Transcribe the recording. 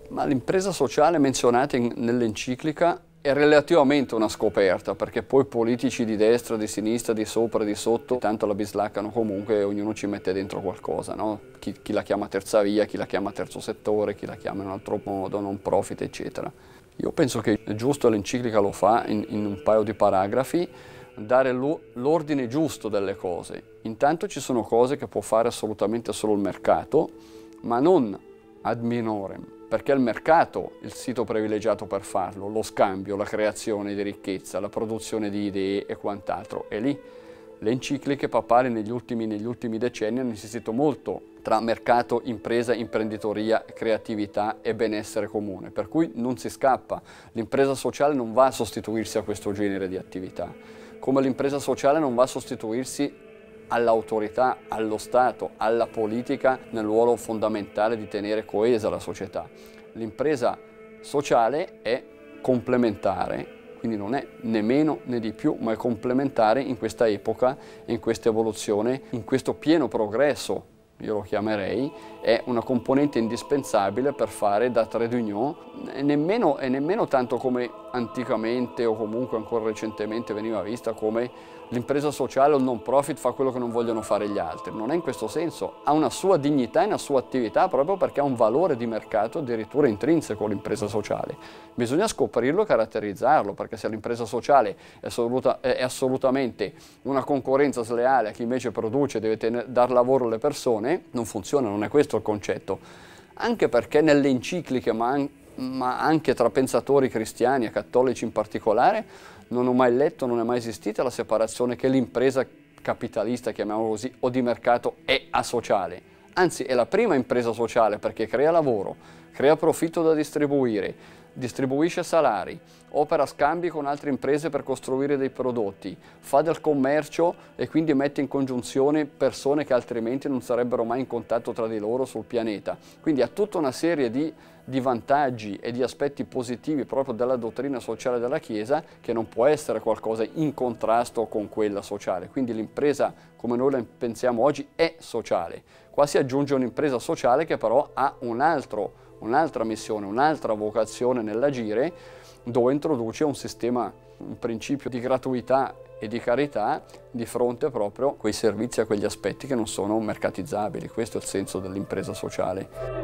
Ma l'impresa sociale menzionata nell'enciclica è relativamente una scoperta, perché poi politici di destra, di sinistra, di sopra, di sotto, tanto la bislaccano comunque e ognuno ci mette dentro qualcosa, no? Chi la chiama terza via, chi la chiama terzo settore, chi la chiama in un altro modo, non profit, eccetera. Io penso che è giusto, l'enciclica lo fa in un paio di paragrafi, dare l'ordine giusto delle cose. Intanto ci sono cose che può fare assolutamente solo il mercato, ma non ad minorem, perché è il mercato il sito privilegiato per farlo, lo scambio, la creazione di ricchezza, la produzione di idee e quant'altro. E lì le encicliche papali negli ultimi decenni hanno insistito molto tra mercato, impresa, imprenditoria, creatività e benessere comune, per cui non si scappa. L'impresa sociale non va a sostituirsi a questo genere di attività, come l'impresa sociale non va a sostituirsi all'autorità, allo Stato, alla politica nel ruolo fondamentale di tenere coesa la società. L'impresa sociale è complementare, quindi non è né meno né di più, ma è complementare in questa epoca, in questa evoluzione, in questo pieno progresso, io lo chiamerei, è una componente indispensabile per fare da trade union, e nemmeno tanto come anticamente o comunque ancora recentemente veniva vista come l'impresa sociale o il non profit fa quello che non vogliono fare gli altri. Non è in questo senso, ha una sua dignità e una sua attività proprio perché ha un valore di mercato addirittura intrinseco l'impresa sociale. Bisogna scoprirlo e caratterizzarlo, perché se l'impresa sociale è assolutamente una concorrenza sleale a chi invece produce e deve dar lavoro alle persone, non funziona, non è questo il concetto. Anche perché nelle encicliche, ma anche tra pensatori cristiani e cattolici in particolare, non ho mai letto, non è mai esistita la separazione che l'impresa capitalista, chiamiamola così, o di mercato è asociale. Anzi, è la prima impresa sociale perché crea lavoro, crea profitto da distribuire, distribuisce salari, opera scambi con altre imprese per costruire dei prodotti, fa del commercio e quindi mette in congiunzione persone che altrimenti non sarebbero mai in contatto tra di loro sul pianeta. Quindi ha tutta una serie di vantaggi e di aspetti positivi proprio della dottrina sociale della Chiesa, che non può essere qualcosa in contrasto con quella sociale. Quindi l'impresa, come noi la pensiamo oggi, è sociale. Qua si aggiunge un'impresa sociale che però ha un'altra missione, un'altra vocazione nell'agire, dove introduce un sistema, un principio di gratuità e di carità di fronte proprio a quei servizi, a quegli aspetti che non sono mercatizzabili. Questo è il senso dell'impresa sociale.